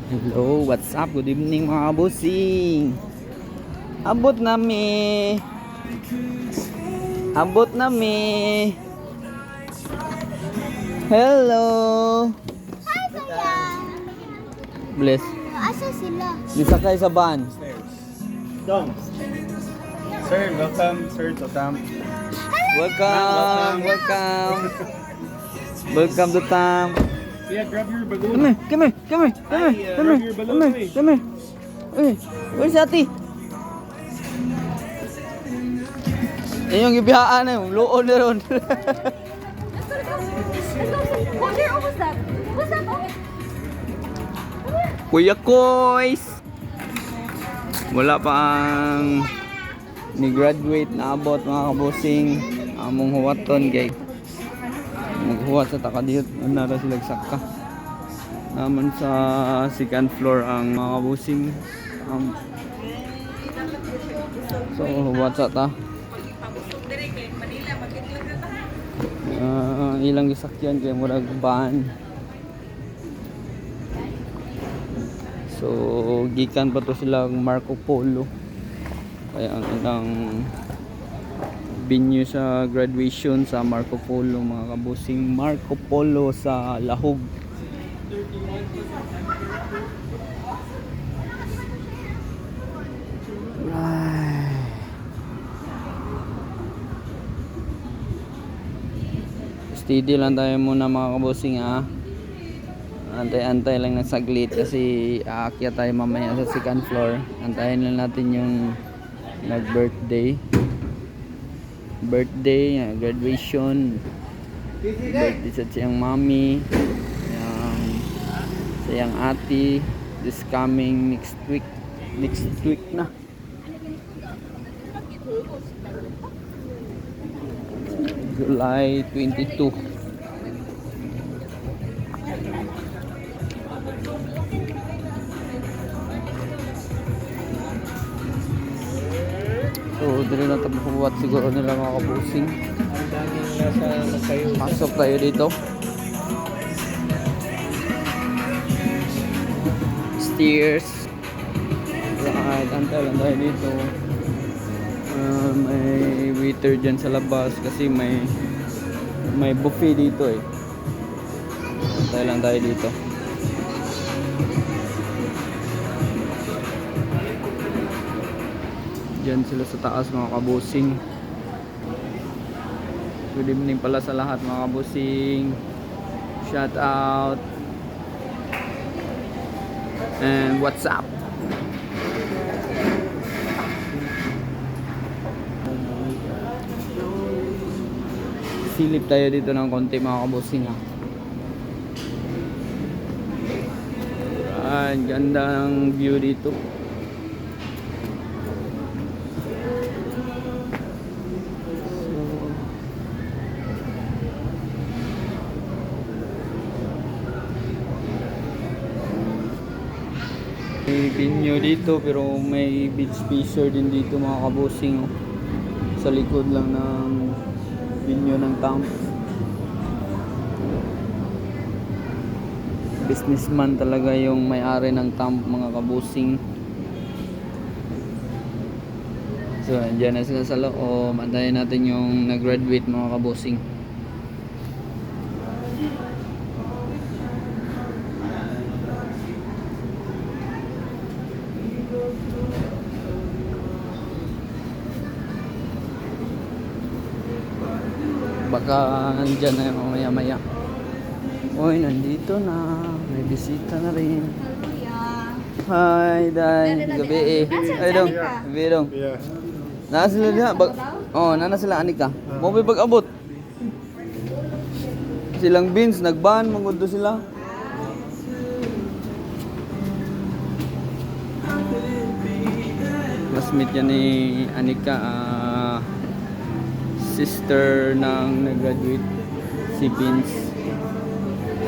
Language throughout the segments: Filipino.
Hello, what's up? Good evening mga busing. Abot na mi. Abot na mi. Hello. Hi, Kuya! Bless. Asa sila? Nisakay sa van. Dong. Sir, welcome. Sir, to Tam. Welcome. Welcome. Welcome to Tam. Yeah, grab your balloon. Come here, come here, come here, come here, Ay, come rub here, your come balloon, here, eh. come here. Uy, where's Ate? Yan yung ibihaan na yung luon na ron. Oh, there, what was that? What's that? Kuya Koys! Wala pa ang ni-graduate na abot mga kabusing. Among huwaton kay maghuwat sa takadiyot. Nara sila saka. Naman sa second floor ang mga kabusing. So huwat sa ta. Ilang gisakyan kay murag van. So gikan pa to sila Marco Polo. Kaya ang ilang venue sa graduation sa Marco Polo mga kabusing. Marco Polo sa Lahog. Steady lang tayo muna mga kabusing ha. Antay-antay lang ng saglit kasi aakyat tayo mamaya sa second floor. Antayin lang natin yung nag-birthday. Graduation. Birthday sa siyang mami. Sa siyang ate. This coming next week. Next week na. July 22. So, dito na tayo buhat siguro nila mga kabusing. Pasok tayo dito. Stairs. Right, antay lang tayo dito. May waiter dyan sa labas kasi may buffet dito eh. Antay lang tayo dito. Diyan sila sa taas mga kabusing. Good evening pala sa lahat mga kabusing. Shout out. And what's up? Silip tayo dito ng konti mga kabusing ha. Ganda ng view dito. May venue dito pero may beach fisher din dito mga kabusing oh. Sa likod lang ng venue ng Tam. Businessman talaga yung may-ari ng Tam mga kabusing. So andyan na sila sa loob. Antayin natin yung nag-graduate mga kabusing. Baka andyan na yung maya-maya. Uy, nandito na. May bisita na rin. Hi, Day. Gabi eh. Ay, dong. Gabi, dong. Yeah. Nana sila diha. Nana sila anika. Mo may pag-abot. Silang beans, nagban, mangundo sila. Classmate yan ni Anika. Sister ng nag-graduate si Vince.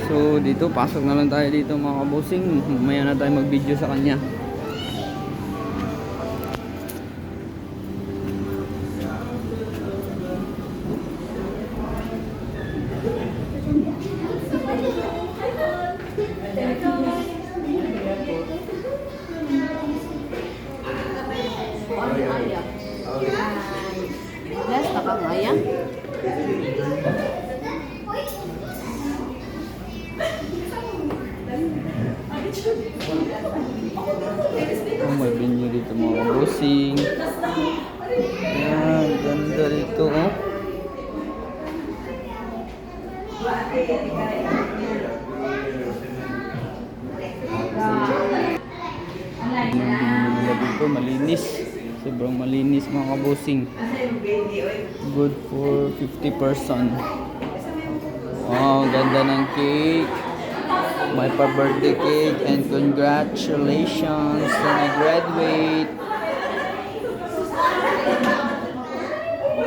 So dito pasok na lang tayo dito mga kabusing. Mamaya na tayo mag-video sa kanya. Oh, may venue dito mga kabusing. Ayan, ganda dito oh. Yung venue nila dito, malinis. Sobrang malinis mga kabusing. Good for 50 person. Wow, ganda ng cake. My pa-birthday cake and congratulations to my graduate.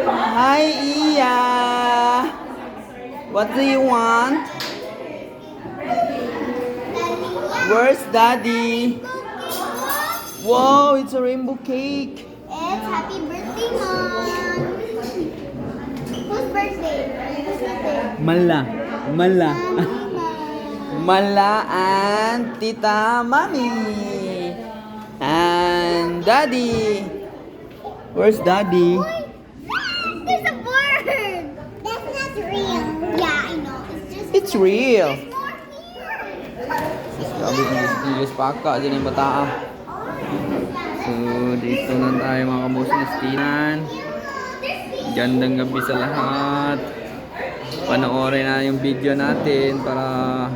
Hi, Iya. What do you want? Where's Daddy? Wow, it's a rainbow cake. It's happy birthday, Mom. Whose birthday? Whose birthday? Mala. Mala. Mama. Mala and Tita Mami. And Daddy. Where's Daddy? There's a bird. That's not real. Yeah, I know. It's real. There's more here. Sabi ko, English paka, dyan yung bata. So, dito na tayo mga kabusing Stinan. Gandang gabi sa lahat. Panoorin na yung video natin para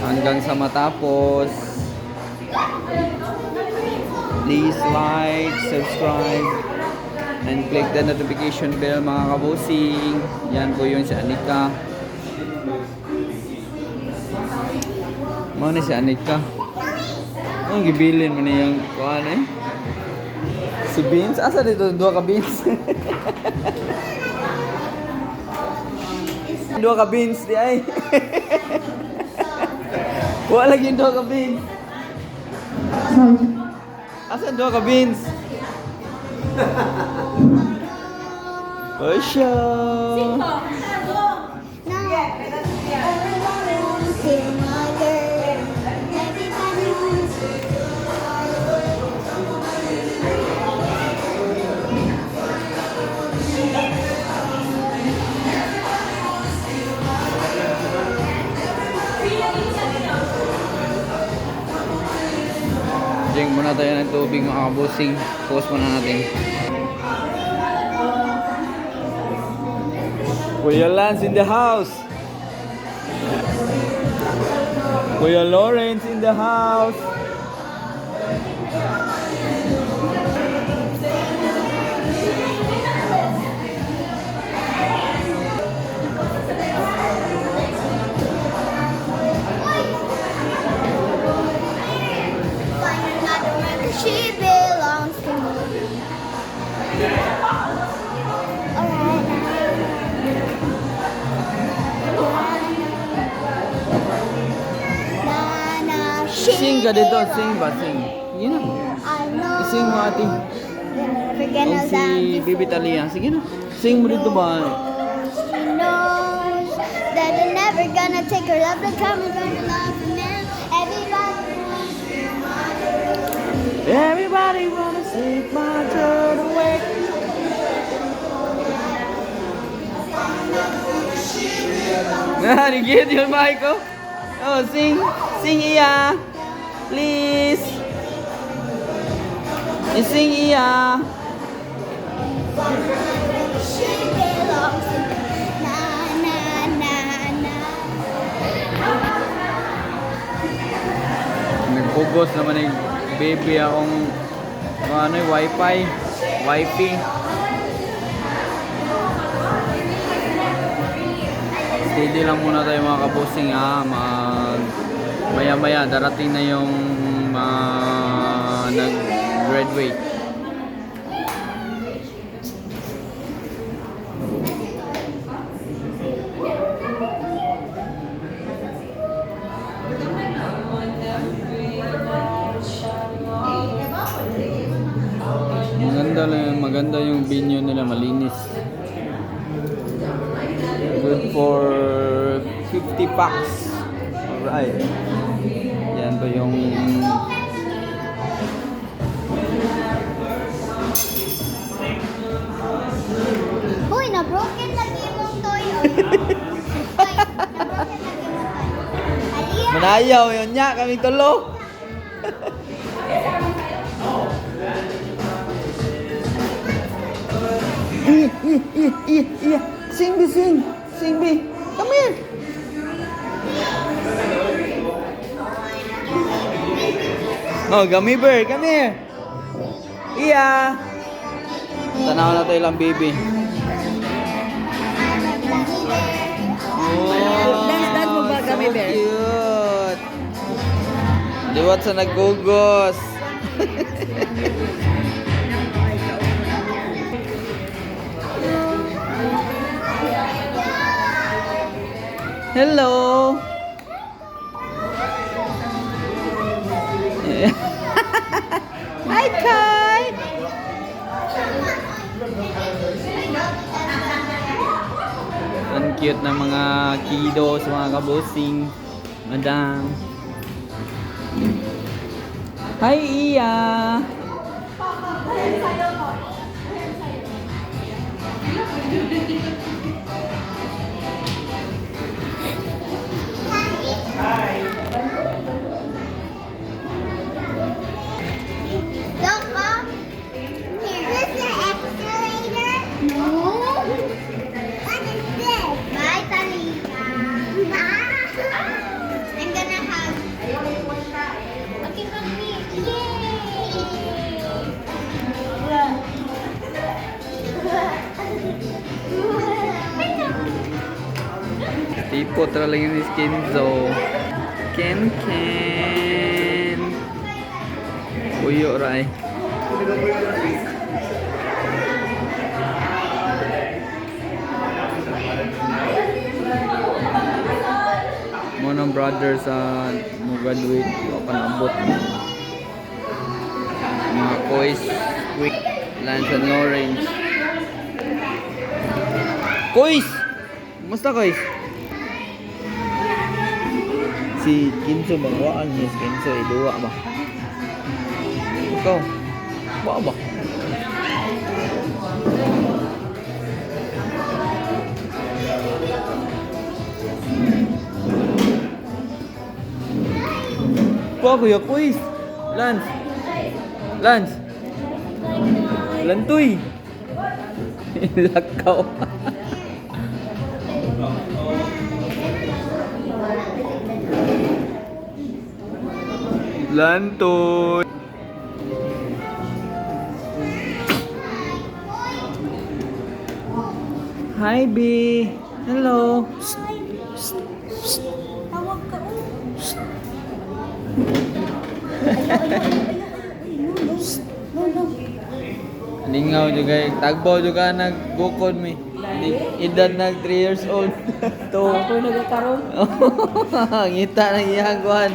hanggang sa matapos. Please like, subscribe, and click the notification bell mga kabusing. Yan po yun si Anika. Ano si Anika? Ang gibilin mo na yung kuhan eh. Si Beans? Asa dito? Dua ka Beans? Dua ka Beans di ay. Wala lagi dua ka Beans. Asa dua ka Beans? Osha. Drink muna tayo ng tubig mga kabusing. Pause muna natin. Kuya Lance in the house. Kuya Lawrence in the house. She belongs to me. Alright. Sing ka dito. Sing ba? Sing. Sige na. I know. Sing mo ate. Never O gonna si love Bibi Talia. Sige na. Sing mo dito ba? She knows that they're never gonna take her love to come and learn to love her now. Everybody wanna save my turn away. Nagigit yung mic ko. Oh, sing. Sing Iya. Please. Sing Iya. She belongs to me. Na na na na. Nagpugos naman yung baby akong ano, wifi. Steady lang muna tayo mga kabusing ha. Maya darating na yung nag-graduate. Maganda yung venue nila, malinis. Good for 50 packs. Alright. Yan po yung Uy, na-broken lagi mong toy. Uy, na-broken lagi mong toy. Aliyah! Ayaw yun niya, kami tulo. Iya. Sing be, sing. Sing be. Come here. Oh, gummy bear, come here. Iya. Tanaw na to ilang baby. Oh, Dance mo ba, gummy bear? Cute. Liwat sa nagugos. Hello. Hi, Kai. Ang cute ng mga kiddos, mga kabusing. Madam. Hi, Iya. Look, Mom. Is this the escalator? No. What is this? Bye, Talita. I'm gonna hug. Okay, from me. Tipo talaga yung skin zo. Ken. Uyo ray. Mga brothers sa graduate o panabot. Mga boys, quick, Lance and Lawrence. Kois! Kumusta Kois? Si Kinso ba? Waan niya si Kinso eh. Duwa ba? Ikaw? Waa ba? Waa kuya Kois! Lance! Lantoy! Lakaw! Lantoy! Hi, B! Hello! Tawag ka. Lingaw juga, tagbaw juga nagbukod mi. Edad nag 3 years old. To. Ako nagkakaroon. Ngita ng iyang kuhan.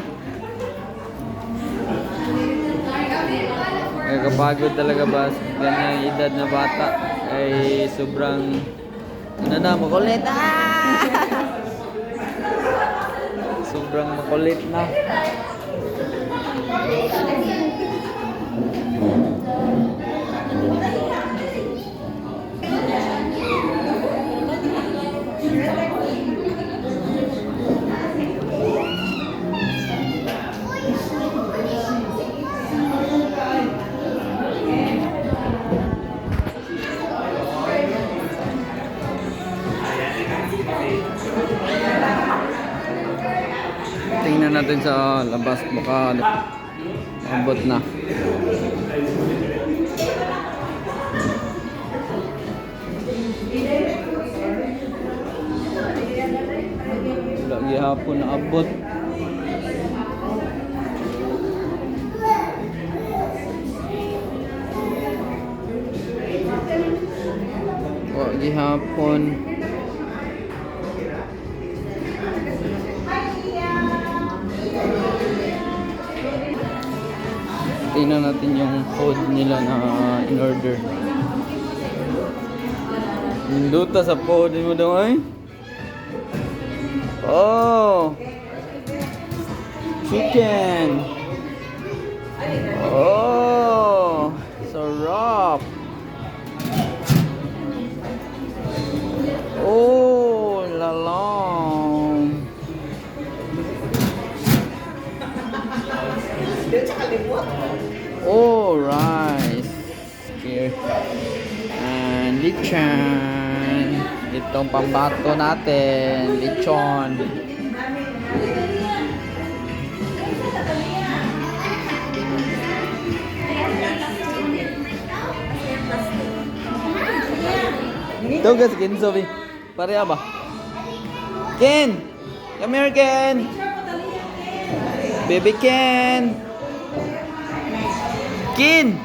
Kapagod talaga ba ganyan edad na bata ay sobrang makulit. Sobrang makulit na. Tingnan natin sa labas, baka abot na. Lagi hapon na abot. Lagi hapon. Tingnan natin yung food nila na in-order. Ninduta sa food mo daw ay. Oh! Chicken! Oh! Sarap! Oh! Lalang! Oh, rice. Here. And lechon. Itong pambato natin. Lechon. Ito guys, Ken, Sophie. Pareha ba? Ken! Come here, Ken! Baby Ken! Ken!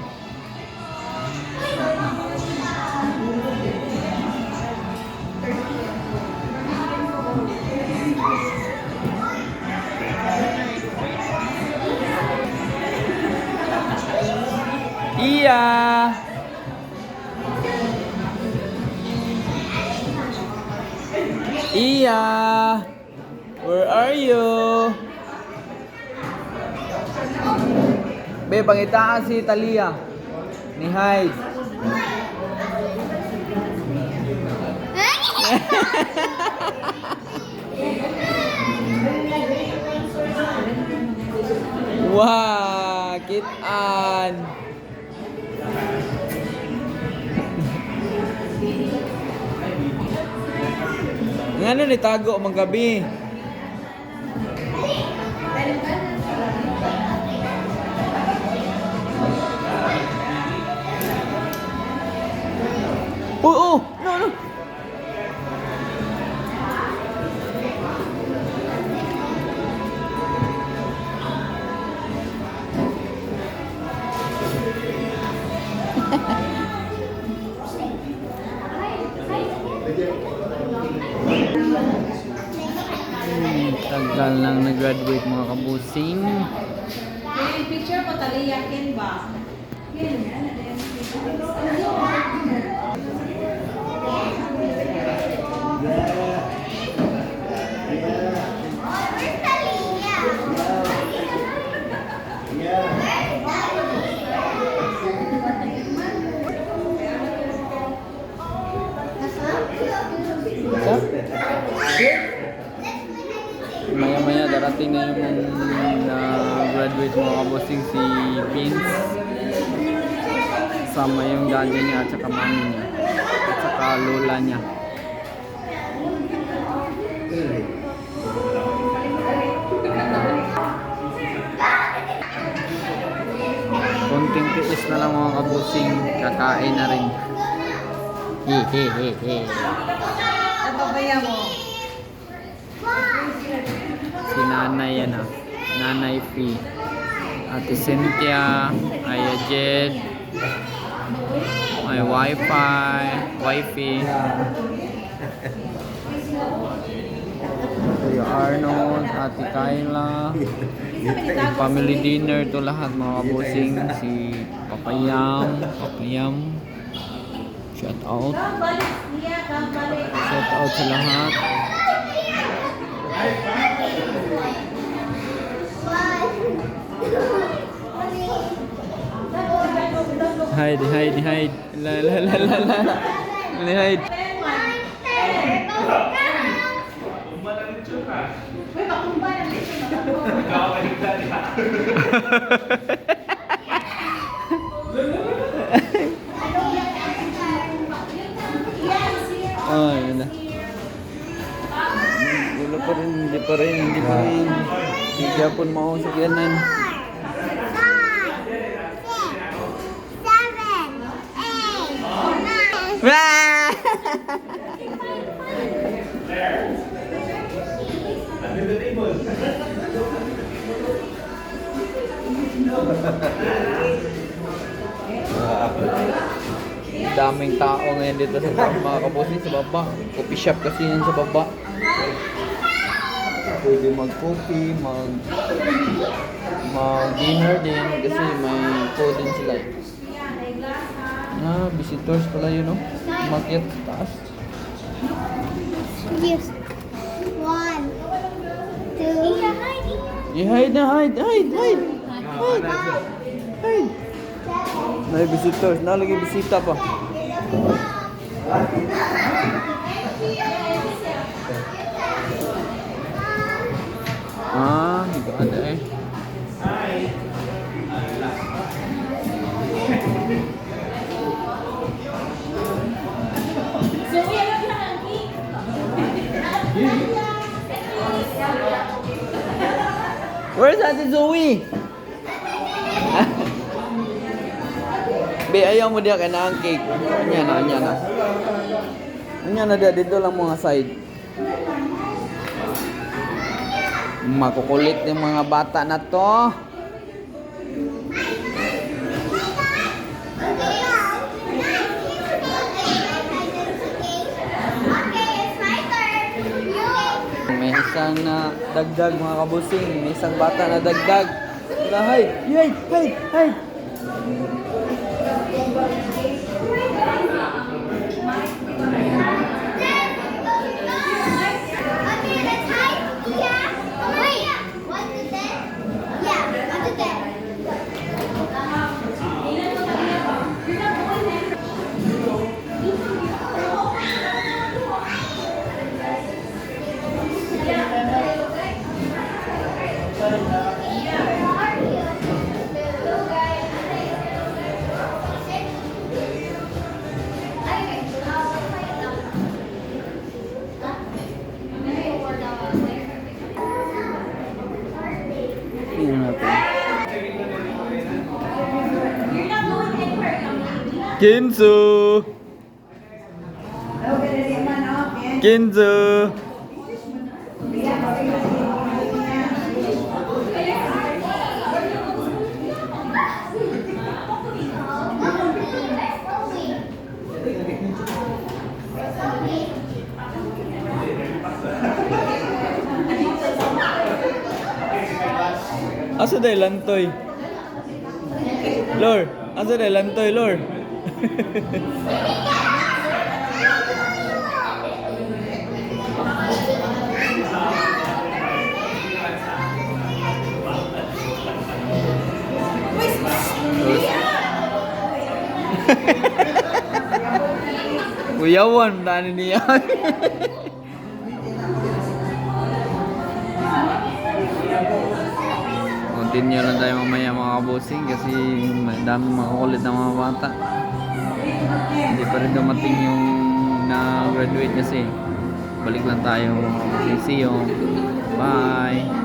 Iya! Iya! Where are you? Be, pangitaan si Talia. Ni Hyde. Wah, kitaan. Ngano ni tago magabi? Oh, no, no. Tagal lang nag-graduate mga kabusing. Yung picture mo taliyakin ba? Maya-maya darating na yung graduate mga kabusing si Vince. Sama yung daddy niya at saka mami niya. At saka lola niya. Konting tiis na lang mga kabusing. Kakain na rin. Hehehehe. Ano ba yan mo? Si nanay yan ah. Nanay P. Ate Cynthia. Aya Jed. May wifey. Kuya Arnold. Ate Kyla. Family dinner to lahat mga kabusing. Si Papayam. Shout out. Shout out sa lahat. Hide. La. Hide. Oh, yun na. Wala pa rin, hindi pa rin. Hindi Japon mausagyanan. 5, 6, 7, 8, 9. Daming tao ngayon dito sa mga kabusin sa baba. Coffee shop kasi yan sa baba. Pwede mag-coffee, mag-dinner din kasi may food din sila. Visitors pala yun, no? Umakyat sa taas. Yes. 1, 2. Hide na, hide. May visitors, nalagay bisita pa. Hindi ka ada eh. Ate Zoe. Be, ayaw mo diya ka na ang cake. Anya na. Anya na diya, dito lang mga side. Makukulit yung mga bata na to. May isang na dagdag mga kabusing. May isang bata na dagdag. Hay! Tingnan natin. Kinzu! Kinzu! Asa day lantoy? Lor, asa day lantoy, Lor? Kuyawan, dani niya. Continue lang tayo mamaya mga kabusing kasi dami makukulit na mga bata. Hindi pa rin dumating yung na-graduate kasi. Balik lang tayo mga kabusing. See you. Bye.